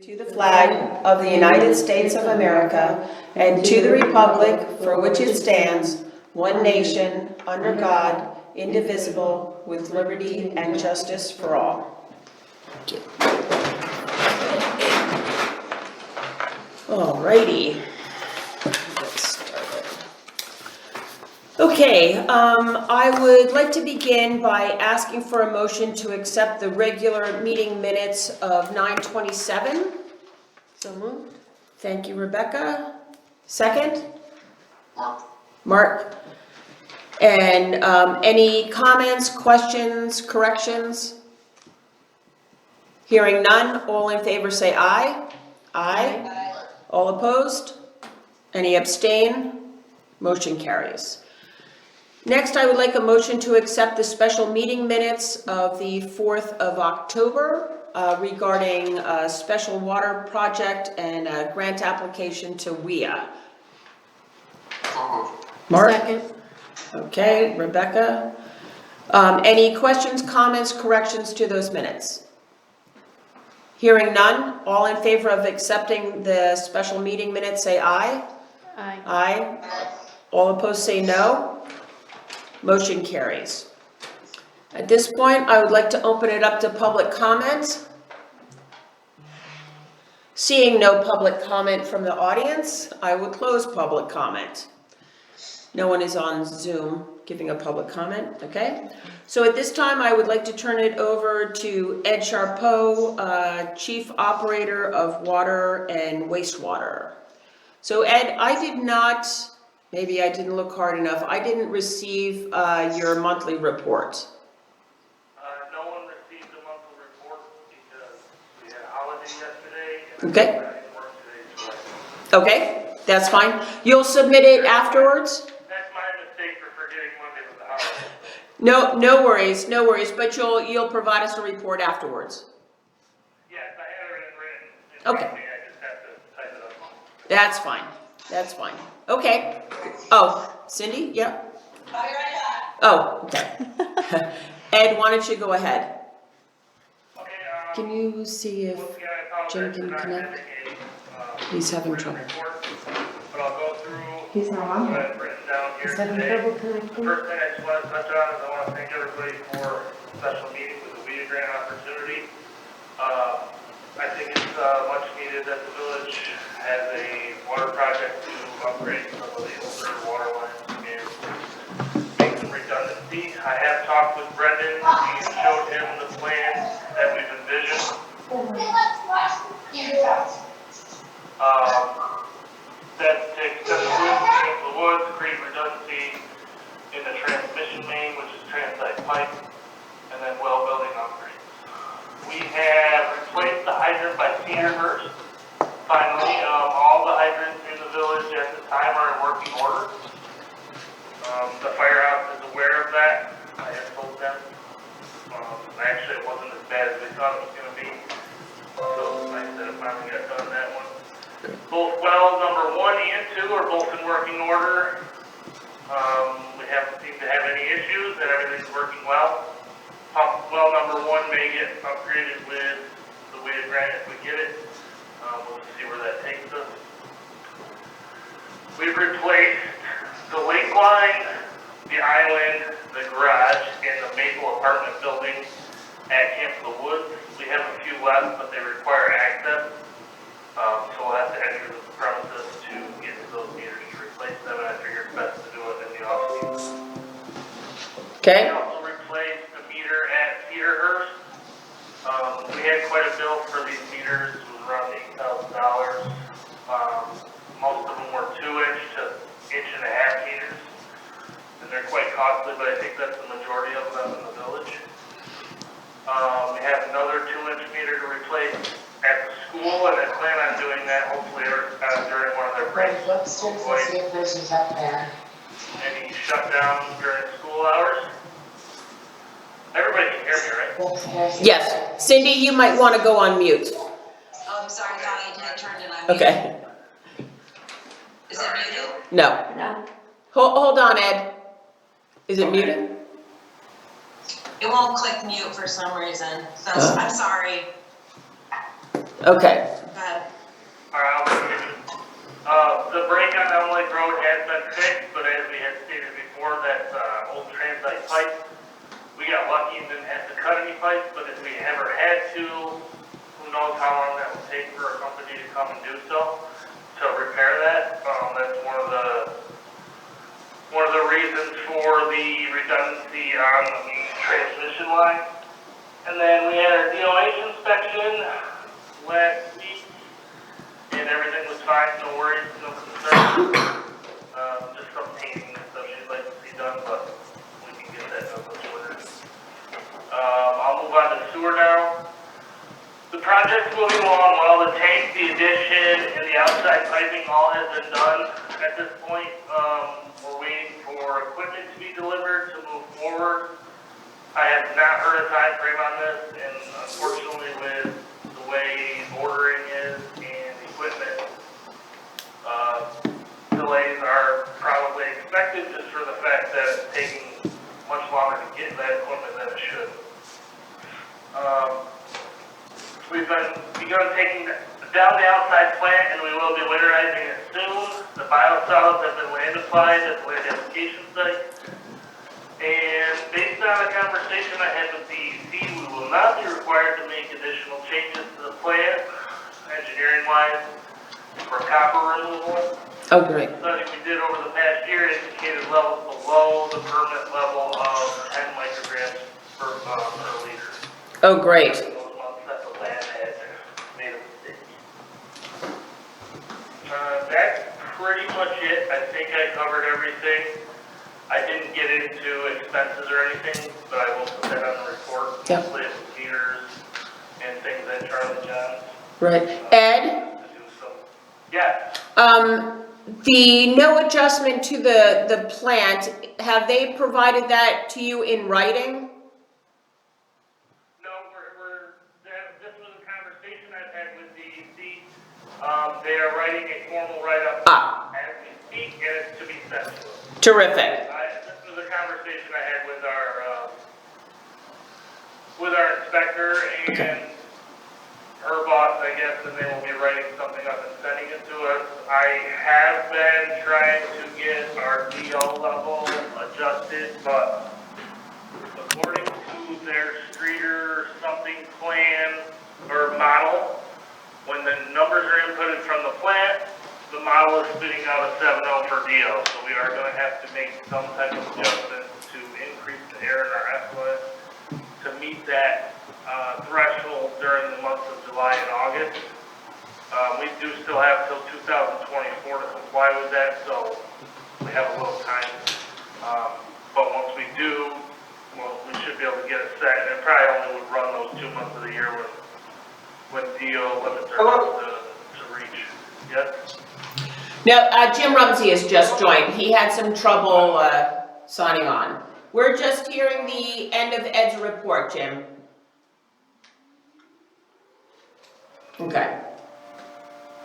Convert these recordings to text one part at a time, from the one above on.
To the flag of the United States of America and to the republic for which it stands, one nation, under God, indivisible, with liberty and justice for all. Alrighty. Let's start it. Okay, I would like to begin by asking for a motion to accept the regular meeting minutes of 9/27. So moved. Thank you, Rebecca. Second? Mark. And any comments, questions, corrections? Hearing none, all in favor say aye. Aye. All opposed? Any abstain? Motion carries. Next, I would like a motion to accept the special meeting minutes of the 4th of October regarding a special water project and a grant application to WIA. Mark? Second. Okay, Rebecca. Any questions, comments, corrections to those minutes? Hearing none, all in favor of accepting the special meeting minutes say aye. Aye. Aye. All opposed say no. Motion carries. At this point, I would like to open it up to public comment. Seeing no public comment from the audience, I will close public comment. No one is on Zoom giving a public comment, okay? So at this time, I would like to turn it over to Ed Charpeau, Chief Operator of Water and Wastewater. So Ed, I did not, maybe I didn't look hard enough, I didn't receive your monthly report. No one received a monthly report because we had a holiday yesterday and Okay. I didn't work today, so Okay, that's fine. You'll submit it afterwards? that's my mistake for forgetting Monday was a holiday. No worries, but you'll provide us a report afterwards. Yes, I have it written in front of me, I just have to type it up. That's fine. Okay. Oh, Cindy, yeah? I'll be right back. Oh, okay. Ed, why don't you go ahead? Okay, Can you see if once again, I apologize Jim for can not connect? having He's having written trouble. report, but I'll go through He's not on what here. I've written down here Is having today. trouble The connecting? first thing I just want to touch on is I want to thank everybody for a special meeting with the WIA grant opportunity. I think it's much needed that the village has a water project to upgrade some of the older water lines and make some redundancy. I have talked with Brendan and showed him the plan that we've envisioned. That's to extend the woods, create redundancy in the transmission main, which is transite pipe, and then well building upgrades. We have replaced the hydrant by Cedarhurst. Finally, all the hydrants in the village at the time are in working order. The firehouse is aware of that. I have told them. Actually, it wasn't as bad as they thought it was going to be. So it's nice that it finally got done, that one. Both wells number 1 and 2 are both in working order. We haven't seemed to have any issues, and everything's working well. Pump well number 1 may get upgraded with the WIA grant if we get it. We'll see where that takes us. We've replaced the lake line, the island, the garage, and the Maple apartment building at Camp of the Woods. We have a few left, but they require access. So we'll have to enter the premises to get to those meters to replace them, and I figured it's best to do it in the off-season. Okay? We also replaced the meter at Cedarhurst. We had quite a bill for these meters, it was around $8,000. Most of them were 2-inch to 1.5-inch meters, and they're quite costly, but I think that's the majority of them in the village. We have another 2-inch meter to replace at the school, and I plan on doing that hopefully during one of their breaks. See if there's up there. Any shutdowns during school hours. Everybody can hear me, right? Yes. Cindy, you might want to go on mute. Oh, I'm sorry, I thought I had turned it on. Okay. Is it muted? No. No. Hold on, Ed. Is it muted? It won't click mute for some reason, so I'm sorry. Okay. But pipe, but if we ever had to, who knows how long that would take for a company to come and do so, to repair that. That's one of the reasons for the redundancy on the transmission line. And then we had our DOH inspection last week, and everything was fine, no worries, no concerns. Just some painting and stuff she'd like to see done, but we can get that done this winter. I'll move on to sewer now. The project's moving along well. The tank, the addition, and the outside piping all has been done. At this point, we're waiting for equipment to be delivered to move forward. I have not heard a time frame on this, and unfortunately with the way ordering is and equipment, delays are probably expected just for the fact that it's taking much longer to get that equipment than it should. We've begun taking down the outside plant, and we will be winterizing it soon. The biosolids have been land applied at the land application site. And based on a conversation I had with DEC, we will not be required to make additional changes to the plant, engineering-wise, for copper removal. Oh, great. The study we did over the past year indicated levels below the permit level of 10 micrograms per liter. Oh, great. Those months that the lab had made a mistake. That's pretty much it. I think I covered everything. I didn't get into expenses or anything, but I will put that on the report. Yeah. Mostly it's meters and things at Charlie John's. Right. Ed? Yeah. The no adjustment to the plant, have they provided that to you in writing? No, this was a conversation I've had with DEC. They are writing a formal write-up as we speak, and it's to be sent to them. Terrific. This was a conversation I had with our inspector and her boss, I guess, and they will be writing something up and sending it to us. I have been trying to get our DO level adjusted, but according to their streeter something plan or model, when the numbers are inputted from the plant, the model is spitting out a 7.0 for DO, so we are going to have to make some type of adjustment to increase the air in our effluent to meet that threshold during the months of July and August. We do still have till 2024 to comply with that, so we have a little time. But once we do, well, we should be able to get it set, and it probably only would run those 2 months of the year when DO limits are to reach. Yes? Now, Jim Rumsey has just joined. He had some trouble signing on. We're just hearing the end of Ed's report, Jim. Okay.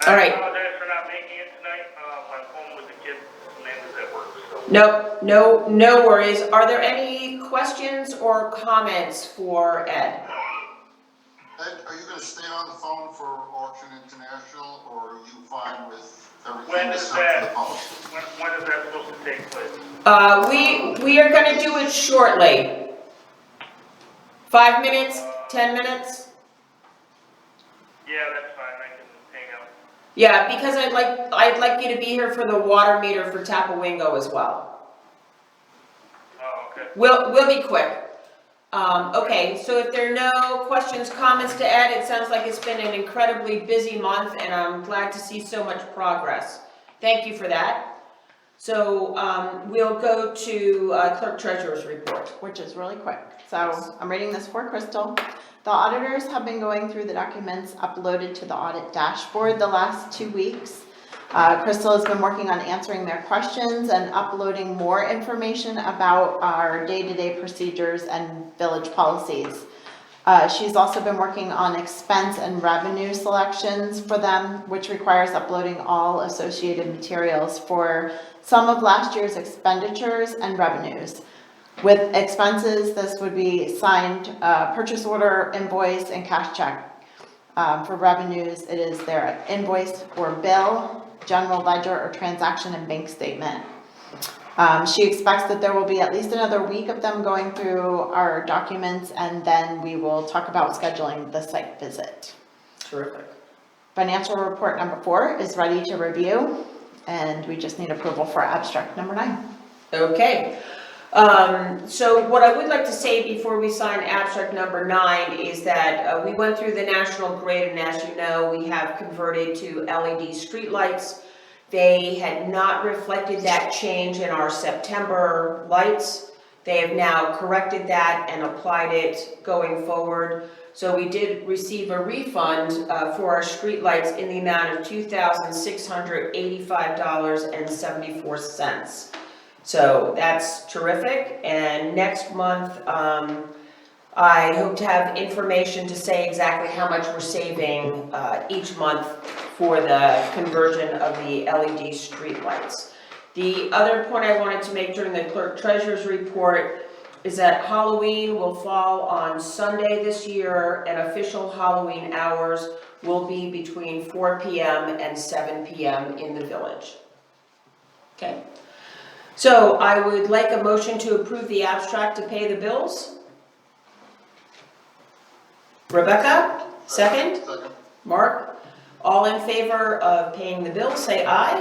All right. I apologize for not making it tonight. I'm home with the kids. Amanda's at work, so. Nope, no worries. Are there any questions or comments for Ed? Ed, are you gonna stay on the phone for Auction International, or are you fine with everything When is except for that? the policy? When is that supposed to take place? We are gonna do it shortly. 5 minutes, 10 minutes? Yeah, that's fine. I can hang out. Yeah, because I'd like you to be here for the water meter for Tapawingo as well. Oh, okay. We'll be quick. Okay, so if there are no questions, comments to add, it sounds like it's been an incredibly busy month, and I'm glad to see so much progress. Thank you for that. So we'll go to Clerk Treasurer's report. Which is really quick. So I'm reading this for Crystal. The auditors have been going through the documents uploaded to the audit dashboard the last 2 weeks. Crystal has been working on answering their questions and uploading more information about our day-to-day procedures and village policies. She's also been working on expense and revenue selections for them, which requires uploading all associated materials for some of last year's expenditures and revenues. With expenses, this would be signed purchase order, invoice, and cash check. For revenues, it is their invoice or bill, general ledger or transaction and bank statement. She expects that there will be at least another week of them going through our documents, and then we will talk about scheduling the site visit. Terrific. Financial report number 4 is ready to review, and we just need approval for abstract number 9. Okay. So what I would like to say before we sign abstract number 9 is that we went through the national grid, and as you know, we have converted to LED streetlights. They had not reflected that change in our September lights. They have now corrected that and applied it going forward. So we did receive a refund for our streetlights in the amount of $2,685.74. So that's terrific. And next month, I hope to have information to say exactly how much we're saving each month for the conversion of the LED streetlights. The other point I wanted to make during the clerk treasurer's report is that Halloween will fall on Sunday this year, and official Halloween hours will be between 4 p.m. and 7 p.m. in the village. Okay. So I would like a motion to approve the abstract to pay the bills. Rebecca, second? Second. Mark? All in favor of paying the bills, say aye.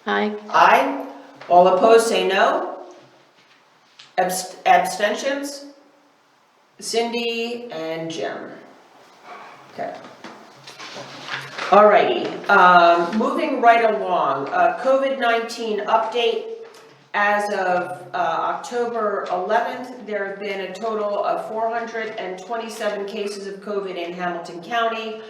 Aye. Aye. All opposed, say no. Abstentions? Cindy and Jim. Okay. Alrighty, moving right along, COVID-19 update. As of October 11th, there have been a total of 427 cases of COVID in Hamilton County.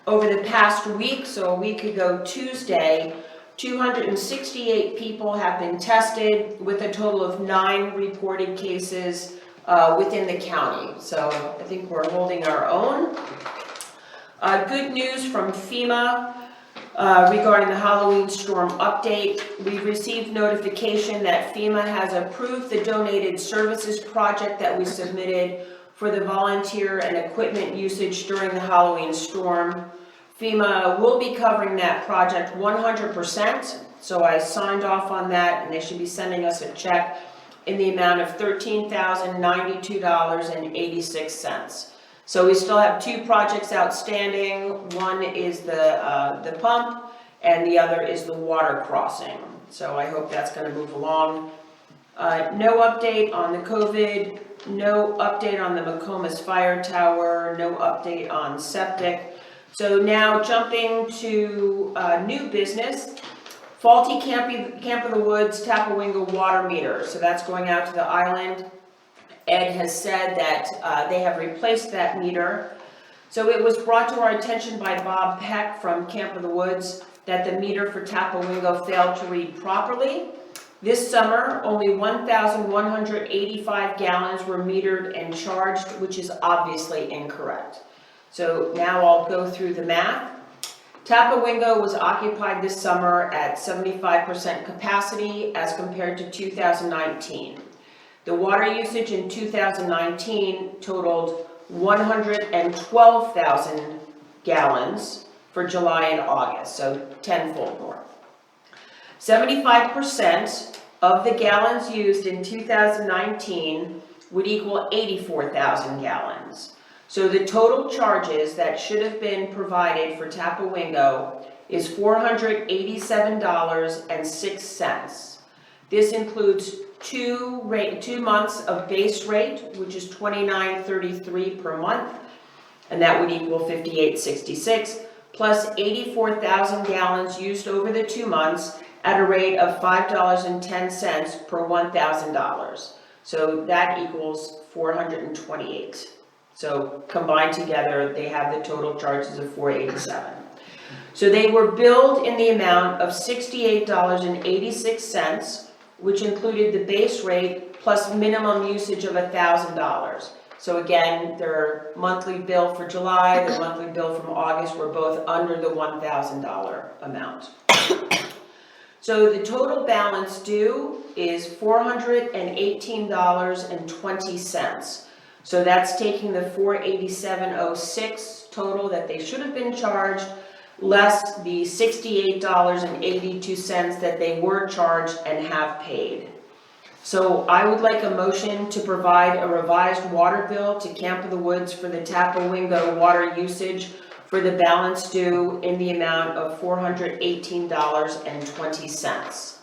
Over the past week, so a week ago Tuesday, 268 people have been tested with a total of 9 reported cases within the county. So I think we're holding our own. Good news from FEMA. Regarding the Halloween storm update, we've received notification that FEMA has approved the donated services project that we submitted for the volunteer and equipment usage during the Halloween storm. FEMA will be covering that project 100%, so I signed off on that, and they should be sending us a check in the amount of $13,092.86. So we still have 2 projects outstanding. One is the pump, and the other is the water crossing. So I hope that's going to move along. No update on the COVID, no update on the McComas Fire Tower, no update on septic. So now jumping to new business, faulty Camp of the Woods Tapawingo water meter. So that's going out to the island. Ed has said that they have replaced that meter. So it was brought to our attention by Bob Peck from Camp of the Woods that the meter for Tapawingo failed to read properly. This summer, only 1,185 gallons were metered and charged, which is obviously incorrect. So now I'll go through the math. Tapawingo was occupied this summer at 75% capacity as compared to 2019. The water usage in 2019 totaled 112,000 gallons for July and August, so tenfold more. 75% of the gallons used in 2019 would equal 84,000 gallons. So the total charges that should have been provided for Tapawingo is $487.06. This includes 2 months of base rate, which is $29.33 per month, and that would equal $58.66, plus 84,000 gallons used over the 2 months at a rate of $5.10 per $1,000. So that equals $428. So combined together, they have the total charges of $487. So they were billed in the amount of $68.86, which included the base rate plus minimum usage of $1,000. So again, their monthly bill for July, their monthly bill from August were both under the $1,000 amount. So the total balance due is $418.20. So that's taking the $487.06 total that they should have been charged, less the $68.82 that they were charged and have paid. So I would like a motion to provide a revised water bill to Camp of the Woods for the Tapawingo water usage for the balance due in the amount of $418.20.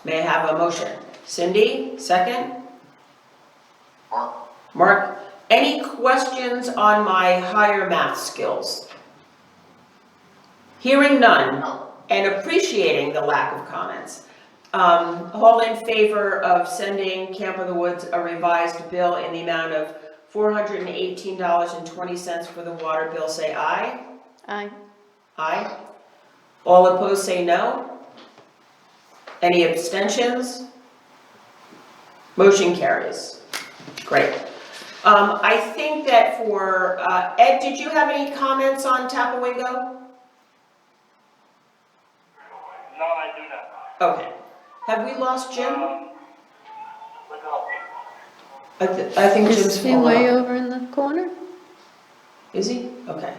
May I have a motion? Cindy, second? Mark? Mark, any questions on my higher math skills? Hearing none No. and appreciating the lack of comments. All in favor of sending Camp of the Woods a revised bill in the amount of $418.20 for the water bill, say aye. Aye. Aye. All opposed, say no. Any abstentions? Motion carries. Great. I think that for, Ed, did you have any comments on Tapawingo? No, I do not. Okay. Have we lost Jim? Look up. I think Jim's Is he fallen way off. over in the corner? Is he? Okay.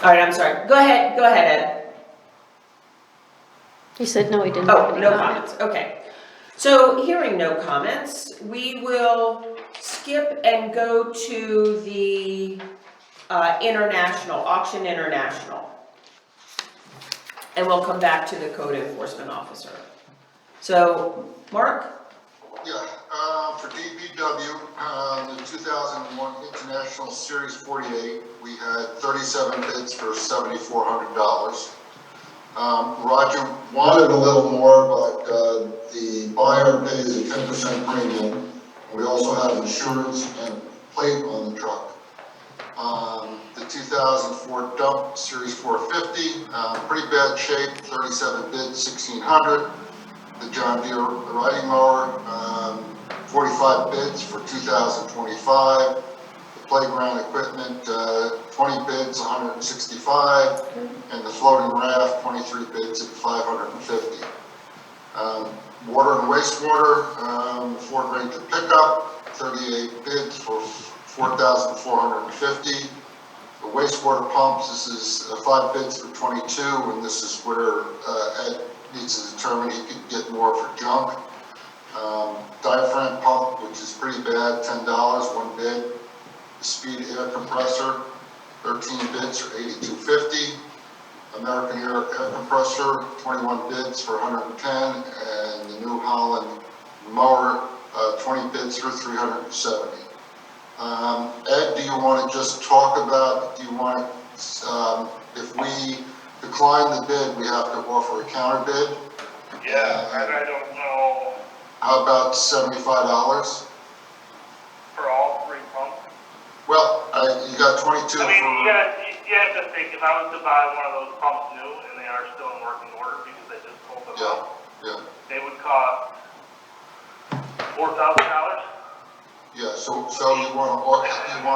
All right, I'm sorry. Go ahead, Ed. He said no, he didn't have Oh, any no comments. comments, okay. So hearing no comments, we will skip and go to the Auction International. And we'll come back to the code enforcement officer. So, Mark? Yeah, for DBW, the 2001 International Series 48, we had 37 bids for $7,400. Roger wanted a little more, but the buyer pays a 10% premium. We also have insurance and plate on the truck. The 2004 Dump Series 450, pretty bad shape, 37 bids, $1,600. The John Deere riding mower, 45 bids for $2,025. The playground equipment, 20 bids, $165. And the floating raft, 23 bids at $550. Water and wastewater, Ford Ranger pickup, 38 bids for $4,450. The wastewater pumps, this is 5 bids for 22, and this is where Ed needs to determine he could get more for junk. Diaphragm pump, which is pretty bad, $10, 1 bid. The speed air compressor, 13 bids for $82.50. American Air compressor, 21 bids for $110, and the New Holland mower, 20 bids for $370. Ed, do you want to just talk about, if we decline the bid, we have to offer a counter bid? Yeah, I don't know, How about $75? for all 3 pumps. Well, you got 22 I mean, for, you have to think, if I was to buy one of those pumps new, and they are still in working order because they just pulled them out, yeah, they would cost $4,000. yeah, so you want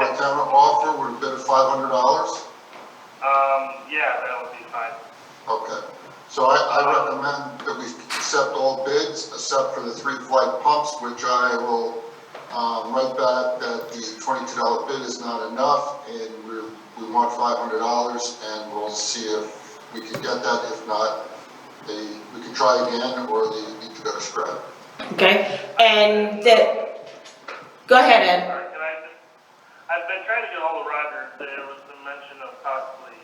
a counter offer with a bid of $500? Yeah, that would be fine. Okay, so I recommend that we accept all bids except for the 3 flight pumps, which I will write back that the $22 bid is not enough, and we want $500, and we'll see if we can get that. If not, we can try again, or they need to go to scrap. Okay, and go ahead, Ed. Sorry, can I just, I've been trying to get hold of Roger. There was some mention of possibly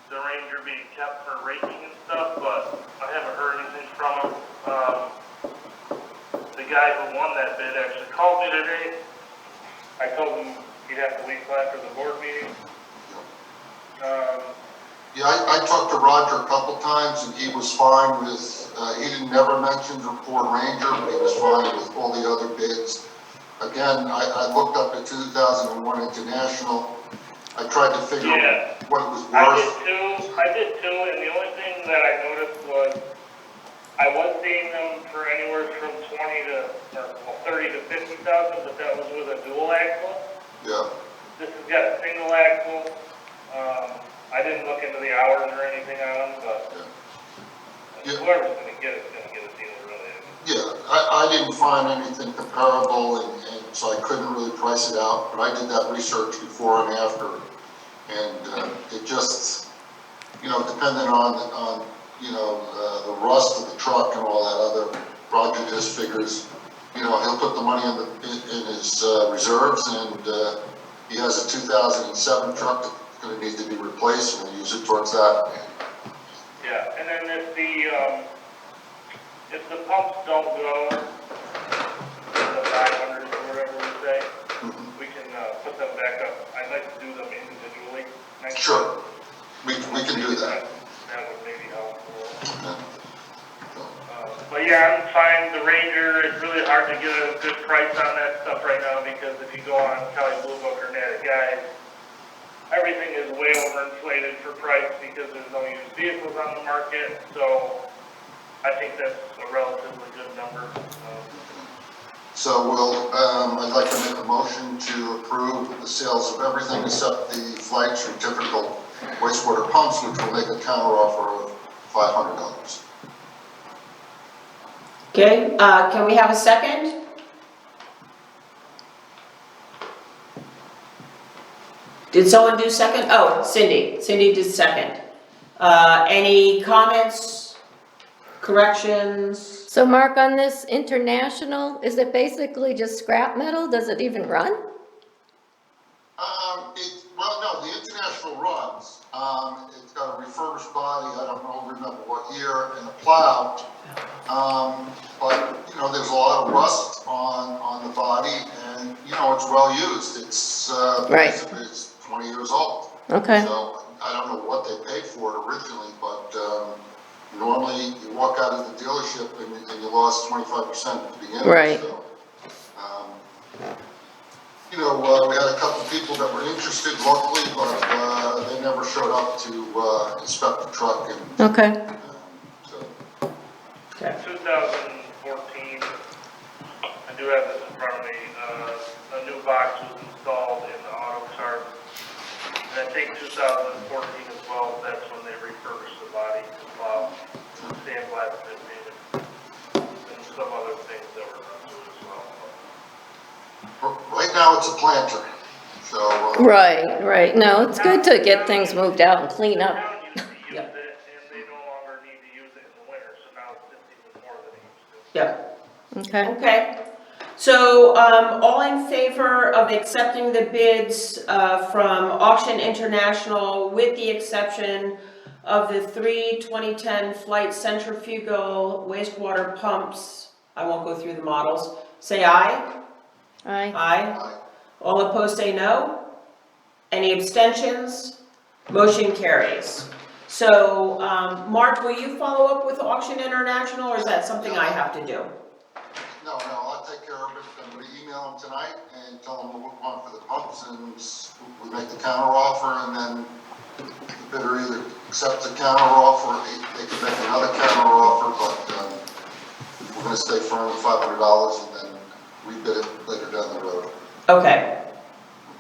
the Ranger being kept for raking and stuff, but I haven't heard anything from him. The guy who won that bid actually called me today. I told him he'd have to wait till after the board meeting. Yeah, I talked to Roger a couple times, and he was fine with, he didn't never mention the Ford Ranger, but he was fine with all the other bids. Again, I looked up the 2001 International. I tried to figure Yeah. out what it was I worth. did too, and the only thing that I noticed was I was seeing them for anywhere from 30 to 50,000, but that was with a dual axle. Yeah, This has got a single axle. I didn't look into the hours or anything on them, but Yeah. whoever's gonna get it's gonna get a deal, really. yeah, I didn't find anything comparable, and so I couldn't really price it out, but I did that research before and after. And it just, depending on the rust of the truck and all that other, Roger just figures he'll put the money in his reserves, and he has a 2007 truck that's gonna need to be replaced, and we'll use it towards that. Yeah, and then if the pumps don't go, the 500 or whatever we say, we can put them back up. I'd like to do them individually next year. Sure, we can do that. That would maybe help. Yeah. But yeah, I'm fine. The Ranger, it's really hard to get a good price on that stuff right now because if you go on Kelly Blue Book or Natick Guide, everything is way overinflated for price because there's no used vehicles on the market. So I think that's a relatively good number. So I'd like to make a motion to approve the sales of everything except the flag certificate wastewater pumps, which will make a counter offer of $500. Okay, can we have a second? Did someone do second? Oh, Cindy did second. Any comments, corrections? So Mark, on this international, is it basically just scrap metal? Does it even run? Well, no, the International runs. It's got a refurbished body, I don't remember what year, and a plow. But, there's a lot of rust on the body, and, it's well used. It's, Right. basically it's 20 years old. Okay, So I don't know what they paid for it originally, but, normally you walk out of the dealership and you lost 25% at the beginning. Right. So, we had a couple people that were interested locally, but they never showed up to inspect the truck, and okay, so. Okay. 2014, I do have this in front of me, a new box was installed in the auto chart. And I think 2014 as well, that's when they refurbished the body as well. Sandblasted it, maybe, and some other things that were done to it as well. Right now, it's a planter, so. right. No, it's good to get things moved out and clean The up. town used to use Yeah. it, and they no longer need to use it in the winter, so now it's even more than it used to. Yeah. Okay, Okay, so, all in favor of accepting the bids, from Auction International with the exception of the 2010 flight centrifugal wastewater pumps, I won't go through the models, say aye? aye. Aye. All opposed say no? Any abstentions? Motion carries. So, Mark, will you follow up with Auction International, or is that something I have to do? No, I'll take care of it. I'm gonna email them tonight and tell them what we want for the pumps, and we make the counter offer, and then the bidder either accepts the counter offer, they can make another counter offer, but, we're gonna stay firm at $500 and then rebid it later down the road, Okay,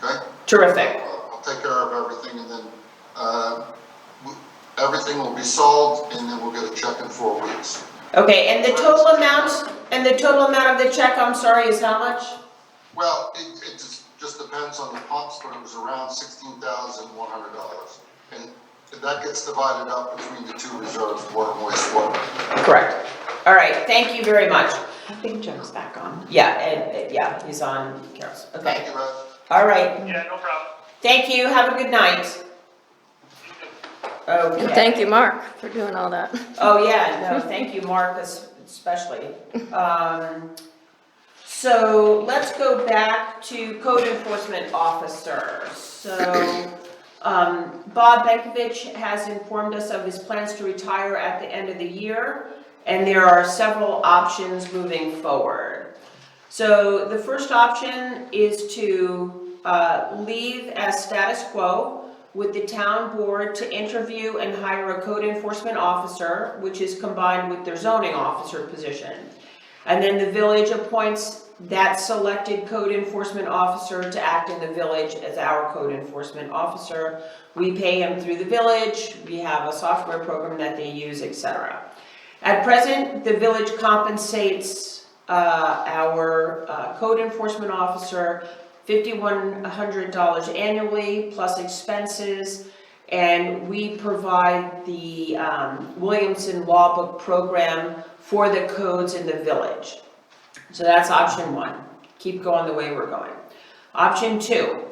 okay? terrific. I'll take care of everything, and then, everything will be sold, and then we'll get a check in 4 weeks. Okay, and the total amount of the check, I'm sorry, is how much? Well, it just depends on the pumps, but it was around $16,100. And that gets divided up between the two reserves, water and wastewater. Correct. All right, thank you very much. I think Joe's back on. Yeah, and, yeah, he's on Carol's. Thank Okay, you, Ed. all right. Yeah, no problem. Thank you, have a good night. And Okay. thank you, Mark, for doing all that. Oh, yeah, no, thank you, Mark, especially. So let's go back to code enforcement officer. So, Bob Benkovich has informed us of his plans to retire at the end of the year, and there are several options moving forward. So the first option is to leave as status quo, with the town board to interview and hire a code enforcement officer, which is combined with their zoning officer position. And then the village appoints that selected code enforcement officer to act in the village as our code enforcement officer. We pay him through the village, we have a software program that they use, etc. At present, the village compensates our code enforcement officer $5,100 annually plus expenses, and we provide the Williamson Law Book program for the codes in the village. So that's option one. Keep going the way we're going. Option two,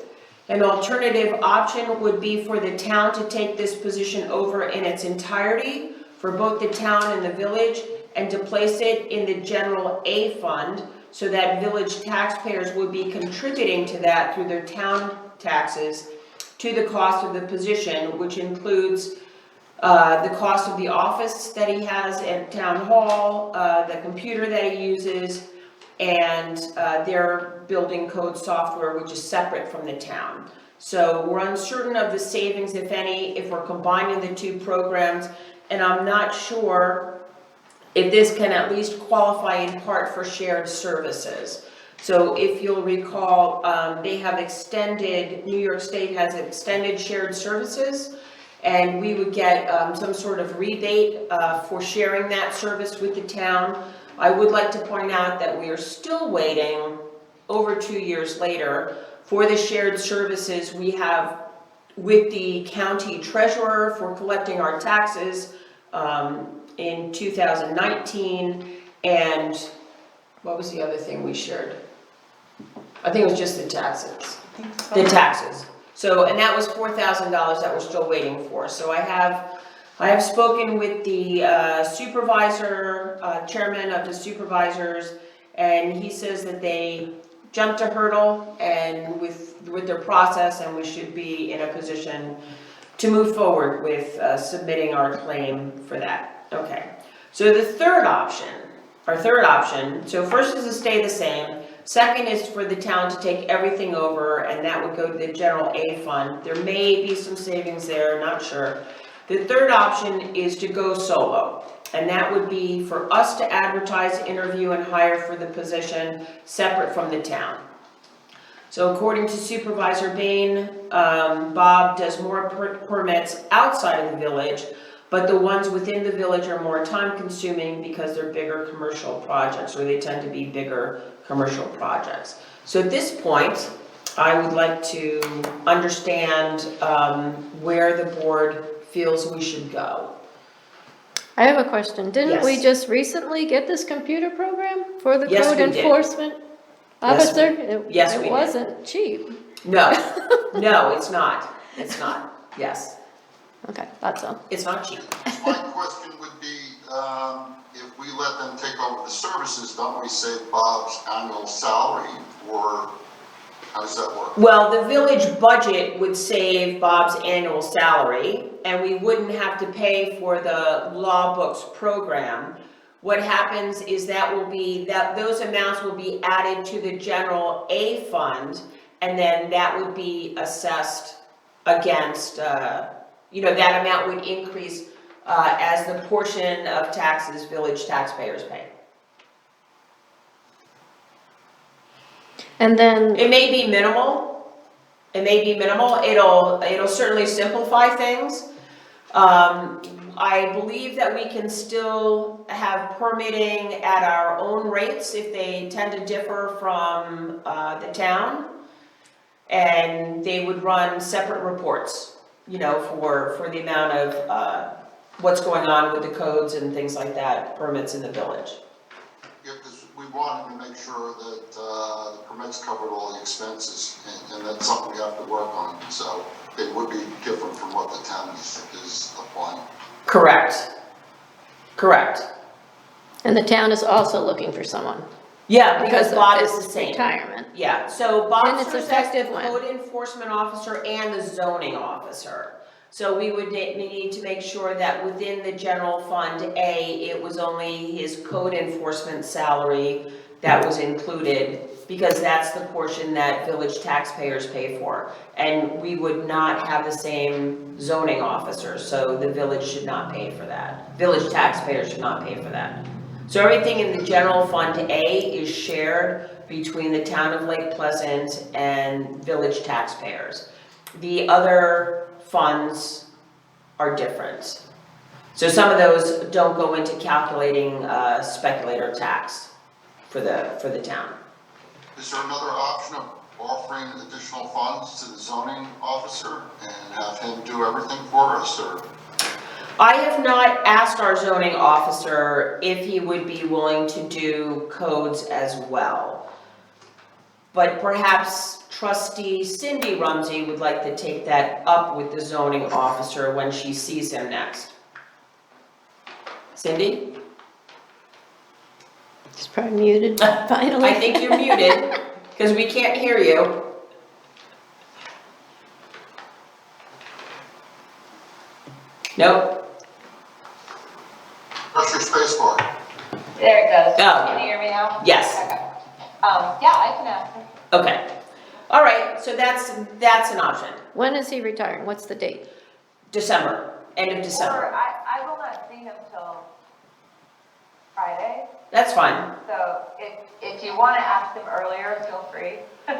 an alternative option would be for the town to take this position over in its entirety for both the town and the village, and to place it in the general A fund so that village taxpayers would be contributing to that through their town taxes to the cost of the position, which includes the cost of the office that he has at town hall, the computer that he uses, and their building code software, which is separate from the town. So we're uncertain of the savings, if any, if we're combining the two programs, and I'm not sure if this can at least qualify in part for shared services. So if you'll recall, they have extended, New York State has extended shared services, and we would get some sort of rebate for sharing that service with the town. I would like to point out that we are still waiting, over 2 years later, for the shared services we have with the county treasurer for collecting our taxes in 2019, and what was the other thing we shared? I think it was just the taxes. The taxes. So, and that was $4,000 that we're still waiting for. So I have spoken with the supervisor, chairman of the supervisors, and he says that they jumped a hurdle and with their process, and we should be in a position to move forward with submitting our claim for that. Okay, so the third option, so first is to stay the same. Second is for the town to take everything over, and that would go to the general A fund. There may be some savings there, not sure. The third option is to go solo, and that would be for us to advertise, interview, and hire for the position separate from the town. So according to Supervisor Bain, Bob does more permits outside of the village, but the ones within the village are more time consuming because they're bigger commercial projects, or they tend to be bigger commercial projects. So at this point, I would like to understand where the board feels we should go. I have a question. Didn't we Yes. just recently get this computer program for the Yes, code we did. enforcement Yes, we- officer? yes, we It did. wasn't cheap. No, no, it's not. It's not. Yes, Okay, that's all. it's not cheap. My question would be, if we let them take over the services, don't we save Bob's annual salary, or how does that work? Well, the village budget would save Bob's annual salary, and we wouldn't have to pay for the law books program. What happens is those amounts will be added to the general A fund, and then that would be assessed against, that amount would increase as the portion of taxes village taxpayers pay. And then, It may be minimal. It'll certainly simplify things. I believe that we can still have permitting at our own rates if they tend to differ from the town. And they would run separate reports, for the amount of what's going on with the codes and things like that, permits in the village. Yeah, because we wanted to make sure that the permits covered all the expenses, and that's something we have to work on, so it would be different from what the town is applying. Correct. and the town is also looking for someone. Yeah, because of Bob is his the same. retirement. Yeah, so Bob And it's serves as the effective when? code enforcement officer and the zoning officer. So we would need to make sure that within the general fund A, it was only his code enforcement salary that was included, because that's the portion that village taxpayers pay for. And we would not have the same zoning officer, so the village should not pay for that. Village taxpayers should not pay for that. So everything in the general fund A is shared between the town of Lake Pleasant and village taxpayers. The other funds are different. So some of those don't go into calculating speculator tax for the town. Is there another option of offering additional funds to the zoning officer and have him do everything for us, or? I have not asked our zoning officer if he would be willing to do codes as well. But perhaps trustee Cindy Rumsey would like to take that up with the zoning officer when she sees him next. Cindy? It's probably muted finally. I think you're muted, because we can't hear you. Nope. Press your space bar. There it goes. Oh. Can you hear me now? Yes. Okay. Yeah, I can ask him. Okay. All right, so that's an option. When is he retiring? What's the date? December, end of December. Or I will not see him till Friday, That's fine. so if you want to ask him earlier, feel free.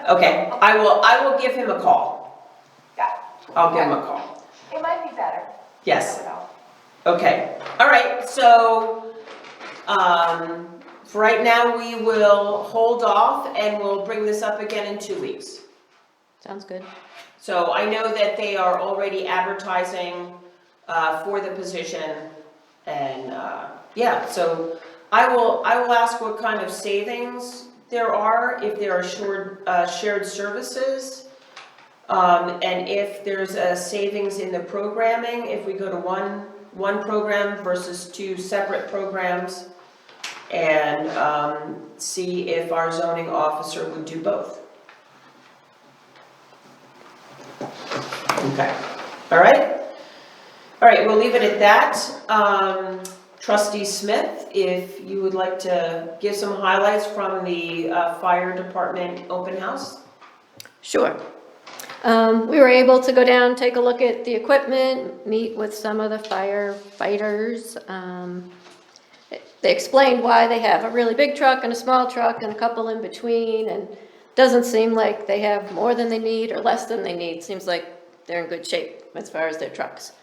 Okay, I will give him a call. Yeah, I'll give him a call. it might be better. Yes. Never know. Okay, all right, so, for right now, we will hold off and we'll bring this up again in 2 weeks. Sounds good. So I know that they are already advertising, for the position and, yeah, so I will ask what kind of savings there are, if there are shared services. And if there's a savings in the programming, if we go to one program versus 2 separate programs, and see if our zoning officer would do both. Okay, all right? All right, we'll leave it at that. Trustee Smith, if you would like to give some highlights from the fire department open house? Sure. We were able to go down, take a look at the equipment, meet with some of the firefighters. They explained why they have a really big truck and a small truck and a couple in between, and doesn't seem like they have more than they need or less than they need. Seems like they're in good shape as far as their trucks.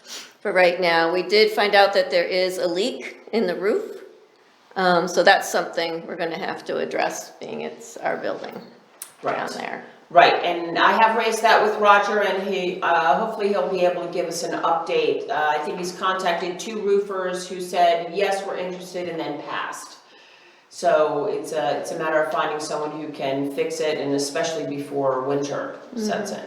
For right now, we did find out that there is a leak in the roof. So that's something we're gonna have to address, being it's our building down there. Right, and I have raised that with Roger, and he, hopefully he'll be able to give us an update. I think he's contacted 2 roofers who said, yes, we're interested, and then passed. So it's a matter of finding someone who can fix it, and especially before winter sets in.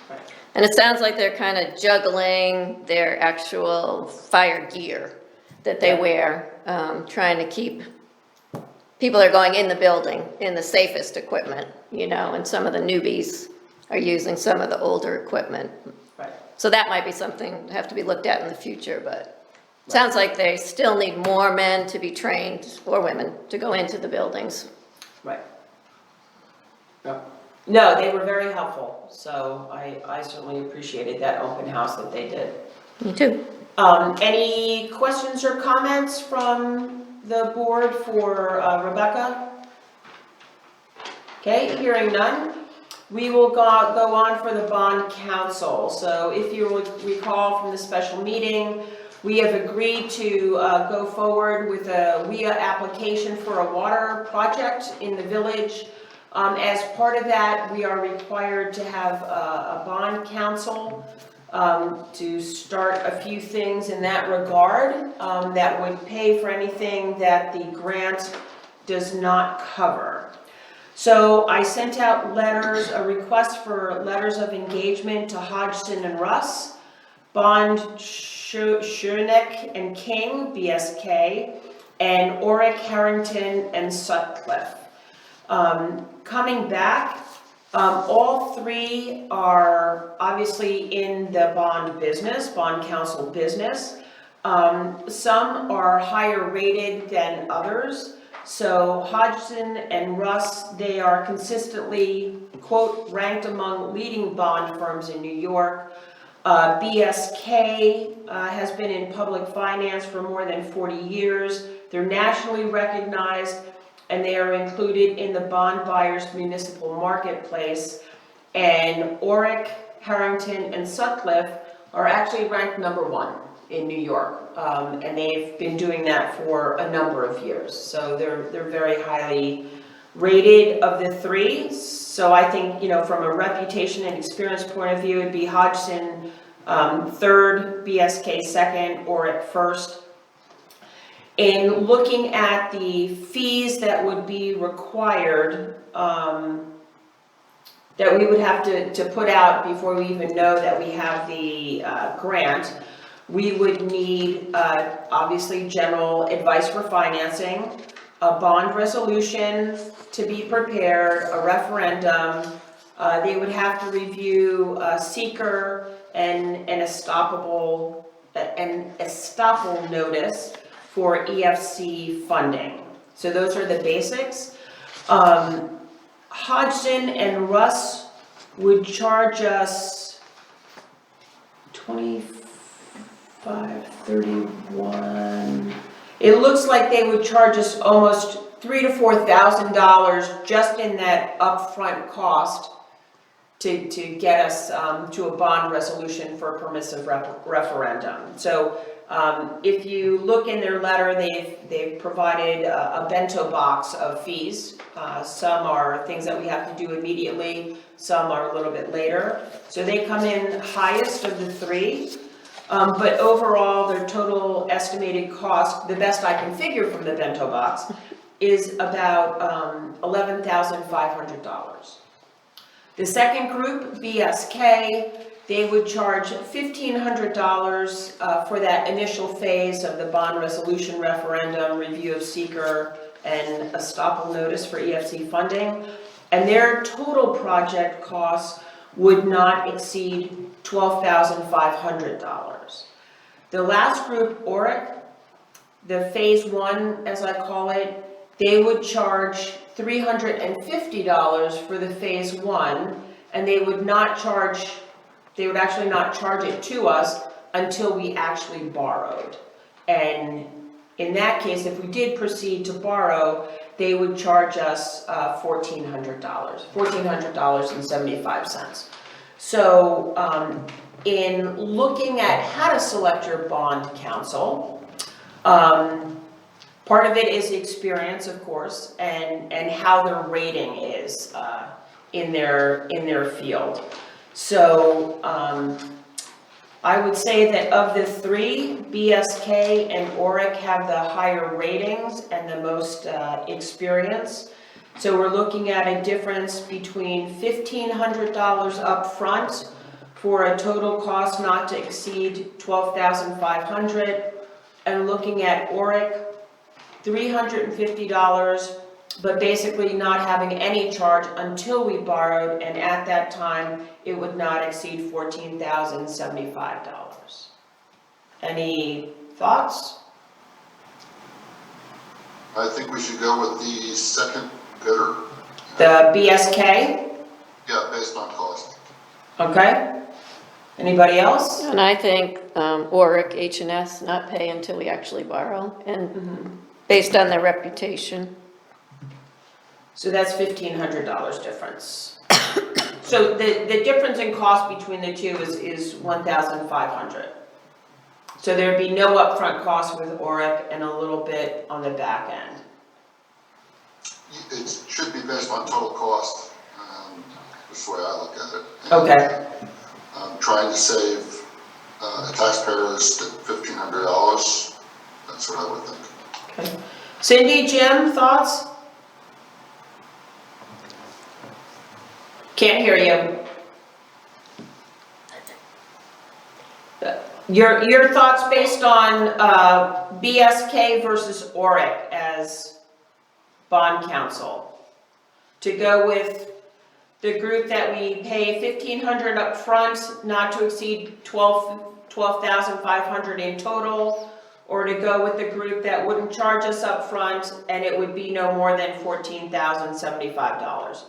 Right. And it sounds like they're kind of juggling their actual fire gear that they wear, trying to keep people are going in the building in the safest equipment, you know, and some of the newbies are using some of the older equipment. Right. So that might be something to have to be looked at in the future, but it sounds like they still need more men to be trained, or women, to go into the buildings. Right. No, they were very helpful, so I certainly appreciated that open house that they did. Me too. Any questions or comments from the board for Rebecca? Okay, hearing none, we will go on for the bond council. So if you recall from the special meeting, we have agreed to go forward with a WIA application for a water project in the village. As part of that, we are required to have a bond council to start a few things in that regard that would pay for anything that the grant does not cover. So I sent out letters, a request for letters of engagement to Hodgson and Russ, Bond Schoeneck and King, BSK, and Oric, Harrington, and Sutcliffe. Coming back, all 3 are obviously in the bond business, bond council business. Some are higher rated than others. So Hodgson and Russ, they are consistently, quote, ranked among leading bond firms in New York. BSK has been in public finance for more than 40 years. They're nationally recognized, and they are included in the bond buyers municipal marketplace. And Oric, Harrington, and Sutcliffe are actually ranked #1 in New York, and they've been doing that for a number of years. So they're very highly rated of the 3. So I think, you know, from a reputation and experience point of view, it'd be Hodgson, third, BSK second, or at first. In looking at the fees that would be required, that we would have to put out before we even know that we have the grant, we would need, obviously, general advice for financing, a bond resolution to be prepared, a referendum. They would have to review seeker and an estoppel notice for EFC funding. So those are the basics. Hodgson and Russ would charge us 25, 31. It looks like they would charge us almost $3,000 to $4,000 just in that upfront cost to get us to a bond resolution for a permissive referendum. So if you look in their letter, they've provided a bento box of fees. Some are things that we have to do immediately, some are a little bit later. So they come in highest of the three, but overall their total estimated cost, the best I can figure from the bento box, is about $11,500. The second group, BSK, they would charge $1,500 for that initial phase of the bond resolution referendum, review of seeker, and estoppel notice for EFC funding. And their total project costs would not exceed $12,500. The last group, ORIC, the phase one, as I call it, they would charge $350 for the phase one, and they would actually not charge it to us until we actually borrowed. And in that case, if we did proceed to borrow, they would charge us $1,400.75. So in looking at how to select your bond counsel, part of it is experience, of course, and how their rating is in their field. So I would say that of the three, BSK and ORIC have the higher ratings and the most experience. So we're looking at a difference between $1,500 up front for a total cost not to exceed $12,500, and looking at ORIC, $350, but basically not having any charge until we borrowed, and at that time, it would not exceed $14,075. Any thoughts? I think we should go with the second bidder. The BSK, Yeah, based on cost. okay? Anybody else? And I think ORIC, H&S, not pay until we actually borrow, and based on their reputation. So that's $1,500 difference. So the difference in cost between the two is $1,500. So there'd be no upfront cost with ORIC and a little bit on the back end. It should be based on total cost, that's the way I look at it. Okay. I'm trying to save taxpayers $1,500, that's what I would think. Okay. Cindy, Jim, thoughts? Can't hear you. Your thoughts based on BSK versus ORIC as bond counsel. To go with the group that we pay $1,500 up front, not to exceed $12,500 in total, or to go with the group that wouldn't charge us up front and it would be no more than $14,075.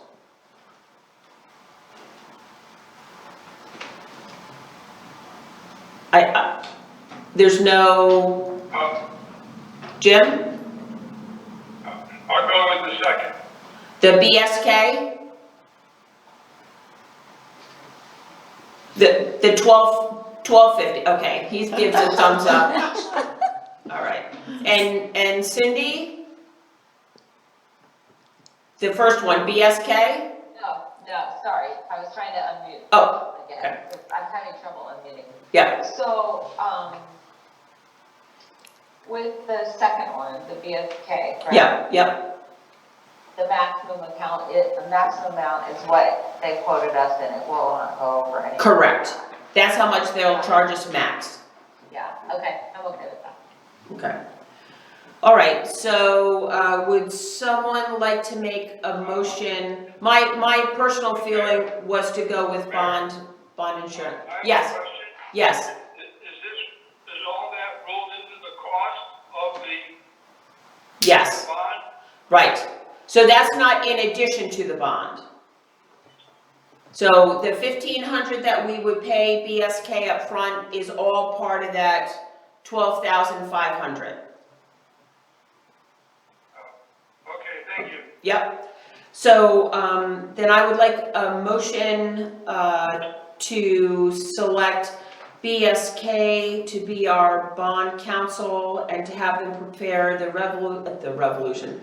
There's no, Jim? I'll go with the second. The BSK? The 1250, okay, he gives a thumbs up. All right, and Cindy? The first one, BSK? No, sorry, I was trying to unmute. Oh, Again, okay. I'm having trouble unmuting. Yeah, So, with the second one, the BSK, correct? yeah. The maximum amount is what they quoted us and it will not go over any. Correct. That's how much they'll charge us max. Yeah, okay, I'm okay with that. Okay. All right, so would someone like to make a motion? My personal feeling was to go with bond insurance. I have a Yes, question. yes, Is all that rolled into the cost of the yes, bond? right. So that's not in addition to the bond. So the $1,500 that we would pay BSK up front is all part of that $12,500. Okay, thank you. Yep. So then I would like a motion to select BSK to be our bond counsel and to have them prepare the resolution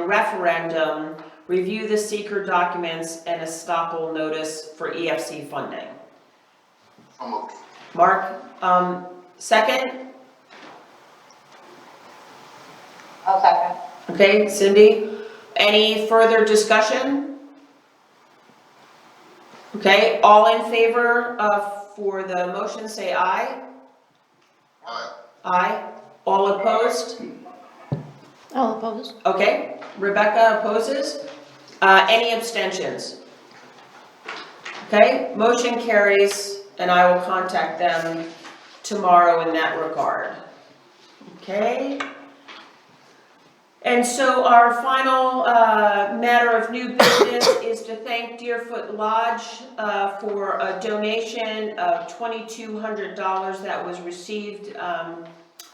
referendum, review the seeker documents and estoppel notice for EFC funding. So moved. Mark, second? I'll second. Okay, Cindy, any further discussion? Okay, all in favor for the motion, say aye. Aye. Aye. All opposed? All opposed? Okay, Rebecca opposes. Any abstentions? Okay, motion carries, and I will contact them tomorrow in that regard. Okay? And so our final matter of new business is to thank Deerfoot Lodge for a donation of $2,200 that was received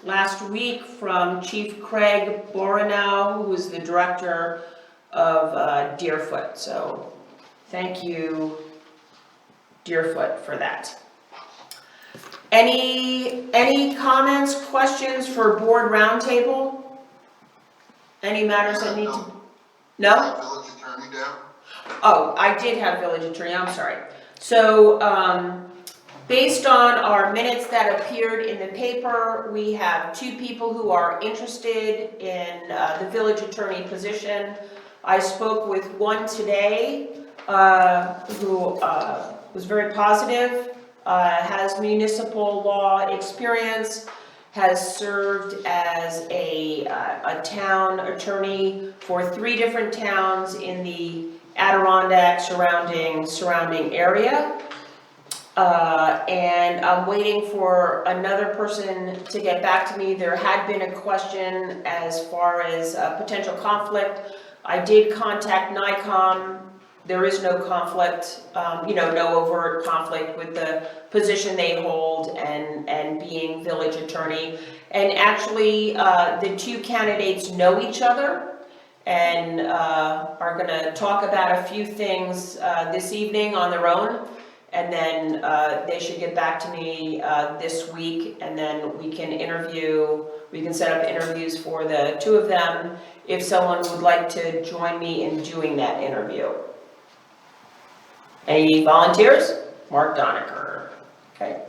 last week from Chief Craig Borenow, who is the director of Deerfoot. So thank you, Deerfoot, for that. Any comments, questions for board roundtable? Any matters that need to? No? Village attorney down? Oh, I did have village attorney, I'm sorry. So, based on our minutes that appeared in the paper, we have 2 people who are interested in the village attorney position. I spoke with one today, who was very positive, has municipal law experience, has served as a town attorney for 3 different towns in the Adirondack surrounding area. And I'm waiting for another person to get back to me. There had been a question as far as potential conflict. I did contact NICOM. There is no conflict, no overt conflict with the position they hold and being village attorney. And actually, the 2 candidates know each other and are gonna talk about a few things this evening on their own. And then they should get back to me this week, and then we can set up interviews for the 2 of them if someone would like to join me in doing that interview. Any volunteers? Mark Doniker. Okay.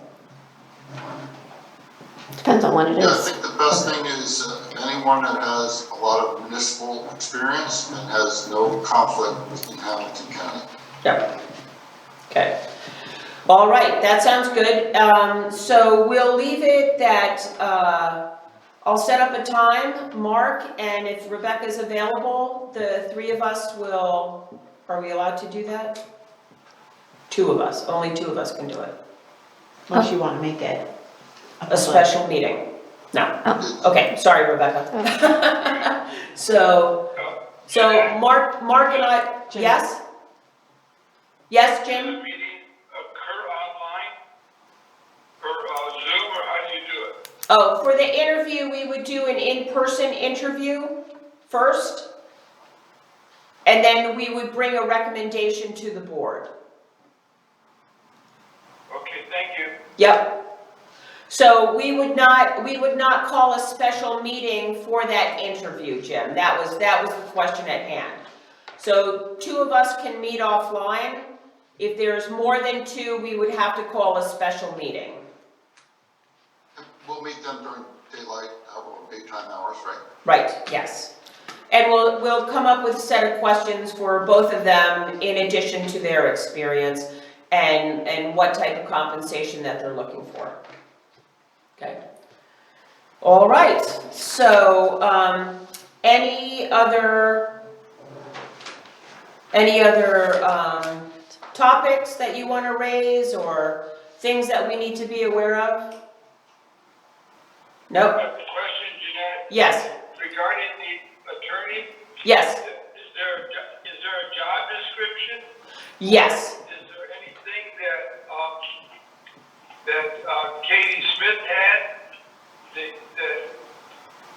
Depends on what it Yeah, I is. think the best thing is anyone that has a lot of municipal experience and has no conflict in Hamilton County. Yep. Okay. All right, that sounds good. So we'll leave it that I'll set up a time, Mark, and if Rebecca's available, the 3 of us will, are we allowed to do that? 2 of us, only 2 of us can do it. Unless you wanna make it A special meeting. No. Oh. Okay, sorry, Rebecca. So Mark and I, Jim. yes? Yes, Does Jim? the meeting occur online or Zoom, or how do you do it? Oh, for the interview, we would do an in-person interview first. And then we would bring a recommendation to the board. Okay, thank you. Yep. So we would not call a special meeting for that interview, Jim. That was the question at hand. So 2 of us can meet offline If there's more than 2, we would have to call a special meeting. We'll meet them during daytime hours, right? Right, yes. And we'll come up with a set of questions for both of them in addition to their experience and what type of compensation that they're looking for. Okay. All right, so, any other topics that you want to raise or things that we need to be aware of? Nope. A question, Jeanette, Yes, regarding the attorney, yes, is there a job description? yes. Is there anything that Katie Smith had that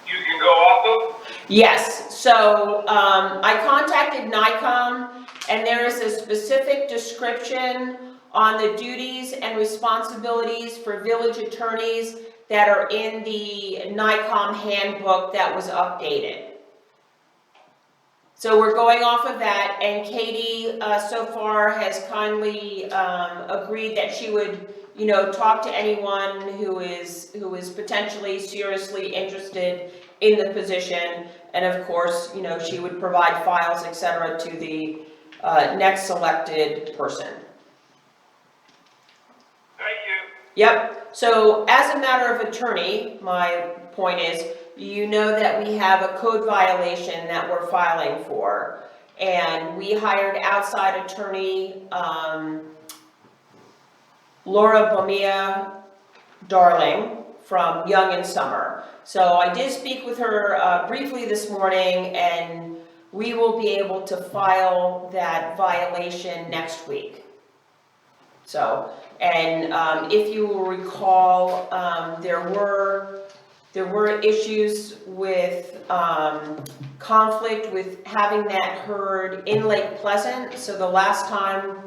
you can go off of? Yes, so I contacted NICOM and there is a specific description on the duties and responsibilities for village attorneys that are in the NICOM handbook that was updated. So we're going off of that, and Katie so far has kindly agreed that she would, talk to anyone who is potentially seriously interested in the position, and of course, she would provide files, etc., to the next selected person. Thank you. Yep. So as a matter of attorney, my point is, you know that we have a code violation that we're filing for, and we hired outside attorney Laura Bomia Darling from Young and Summer. So I did speak with her briefly this morning, and we will be able to file that violation next week. So, and if you will recall, there were issues with conflict with having that heard in Lake Pleasant. So the last time,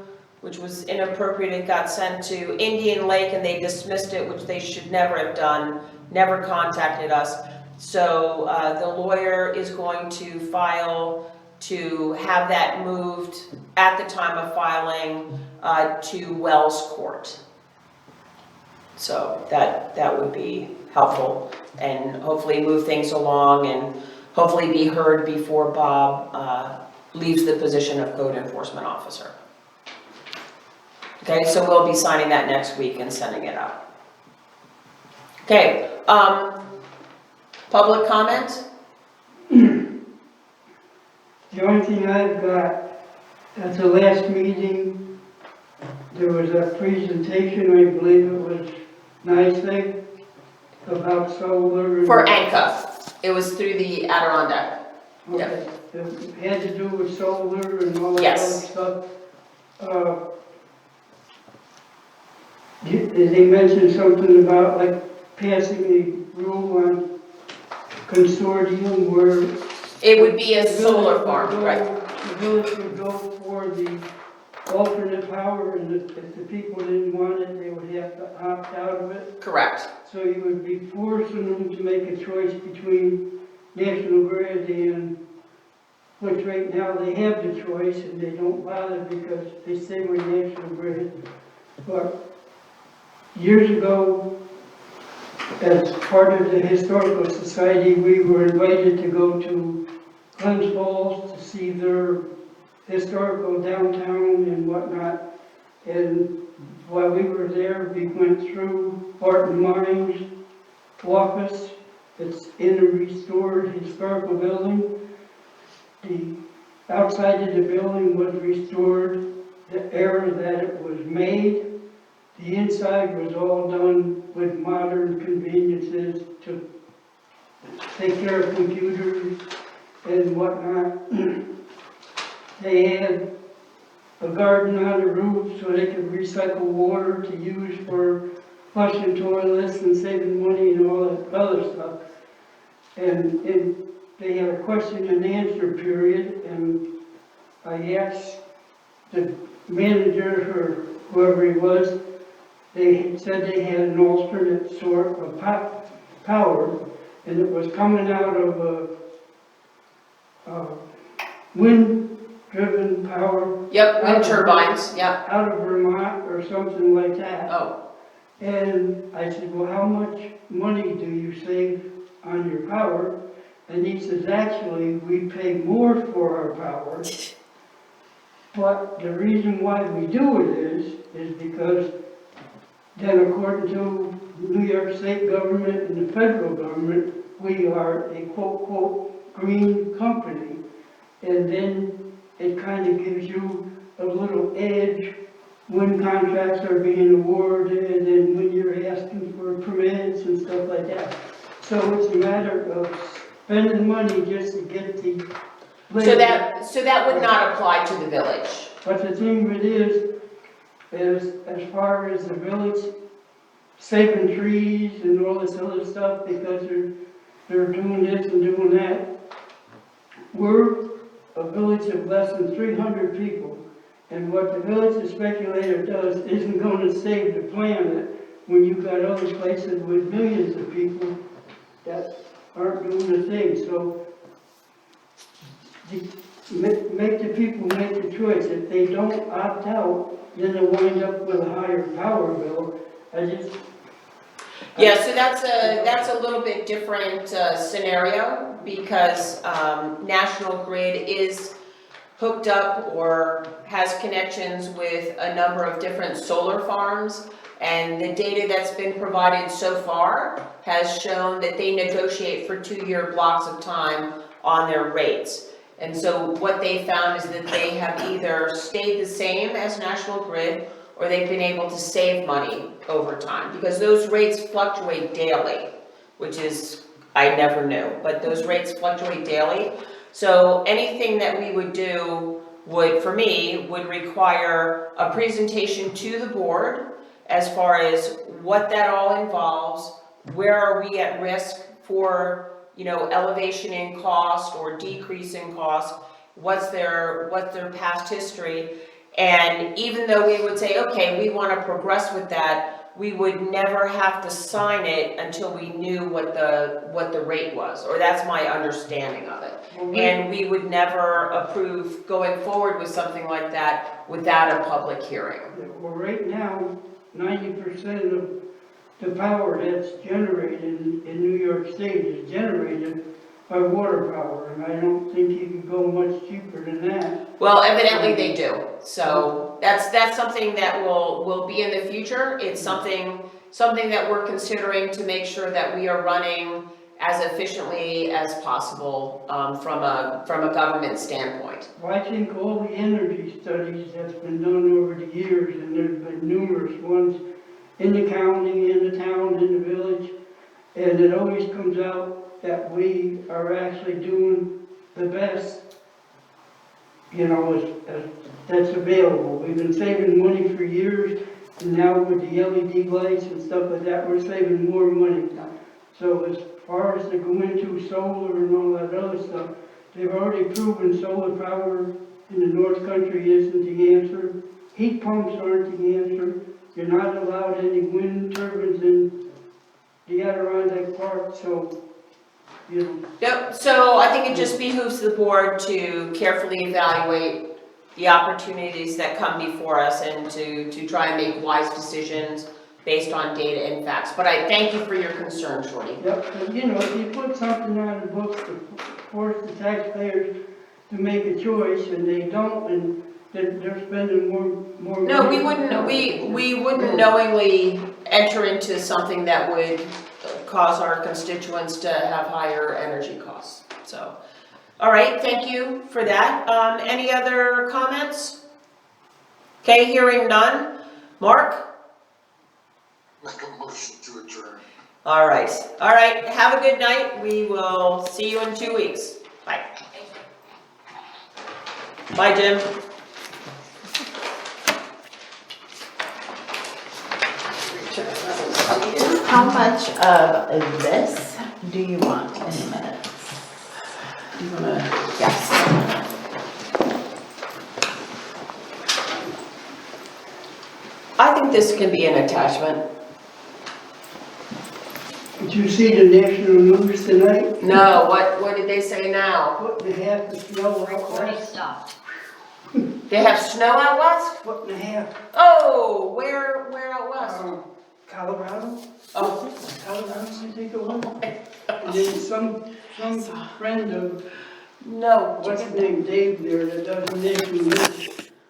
which was inappropriate, it got sent to Indian Lake and they dismissed it, which they should never have done, never contacted us. So the lawyer is going to file to have that moved at the time of filing to Wells Court. So that would be helpful and hopefully move things along and hopefully be heard before Bob leaves the position of code enforcement officer. Okay, so we'll be signing that next week and sending it out. Okay, public comment? The only thing I've got, at the last meeting, there was a presentation, I believe it was NICEAG, about solar. For ANCA, it was through the Adirondack. Okay, it had to do with solar and all that Yes. other stuff. Did they mention something about like passing a rule on consortium where It would be a solar farm, right? the village would go for the alternate power, and if the people didn't want it, they would have to opt out of it? Correct. So you would be forcing them to make a choice between National Grid and, which right now they have the choice and they don't bother because they say we're National Grid. But years ago, as part of the Historical Society, we were invited to go to Glens Falls to see their historical downtown and whatnot. And while we were there, we went through Barton Mines office. It's in a restored historical building. The outside of the building was restored the era that it was made. The inside was all done with modern conveniences to take care of computers and whatnot. They had a garden on the roof so they could recycle water to use for flushing toilets and saving money and all that other stuff. And they had a question and answer period, and I asked the manager or whoever he was, they said they had an alternate sort of power, and it was coming out of a wind driven power Yep, wind turbines, yep. out of Vermont or something like that. Oh, And I said, well, how much money do you save on your power? And he says, actually, we pay more for our power. But the reason why we do it is because then according to New York State government and the federal government, we are a quote, quote, green company. And then it kind of gives you a little edge when contracts are being awarded and when you're asking for permits and stuff like that. So it's a matter of spending money just to get the labor. so that would not apply to the village. But the thing of it is as far as the village saving trees and all this other stuff because they're doing this and doing that, we're a village of less than 300 people. And what the village of Speculator does isn't going to save the planet when you've got other places with millions of people that aren't doing the thing. So make the people make the choice. If they don't opt out, then they'll wind up with a higher power bill. Yeah, so that's a little bit different scenario because National Grid is hooked up or has connections with a number of different solar farms, and the data that's been provided so far has shown that they negotiate for 2-year blocks of time on their rates. And so what they found is that they have either stayed the same as National Grid or they've been able to save money over time because those rates fluctuate daily, which is, I never knew, but those rates fluctuate daily. So anything that we would do would require a presentation to the board as far as what that all involves, where are we at risk for, elevation in cost or decrease in cost, what's their past history. And even though we would say, okay, we want to progress with that, we would never have to sign it until we knew what the rate was, or that's my understanding of it. And we would never approve going forward with something like that without a public hearing. Well, right now, 90% of the power that's generated in New York State is generated by water power, and I don't think you can go much cheaper than that. Well, evidently they do. So that's something that will be in the future. It's something that we're considering to make sure that we are running as efficiently as possible from a government standpoint. Well, I think all the energy studies that's been done over the years, and there's been numerous ones in the county, in the town, in the village, and it always comes out that we are actually doing the best, that's available. We've been saving money for years, and now with the LED lights and stuff like that, we're saving more money. So as far as to go into solar and all that other stuff, they've already proven solar power in the North Country isn't the answer. Heat pumps aren't the answer. You're not allowed any wind turbines in the Adirondack Park, so, Yep, so I think it just behooves the board to carefully evaluate the opportunities that come before us and to try and make wise decisions based on data and facts. But I thank you for your concern, Shorty. Yep, but if you put something on the books to force the taxpayers to make a choice and they don't, and they're spending more money. No, we wouldn't knowingly enter into something that would cause our constituents to have higher energy costs. So, all right, thank you for that. Any other comments? Okay, hearing none. Mark? Make a motion to adjourn. All right, have a good night. We will see you in 2 weeks. Bye. Bye, Jim. How much of this do you want in minutes? Do you wanna, yes. I think this can be an attachment. Did you see the national news tonight? No, what did they say now? What they have to snow out Recording west. stopped. They have snow out west? Foot and a half. Oh, where out west? Colorado, Oh, Colorado, I think it was. And then some friend of, no. what's his name, Dave there, that does national news.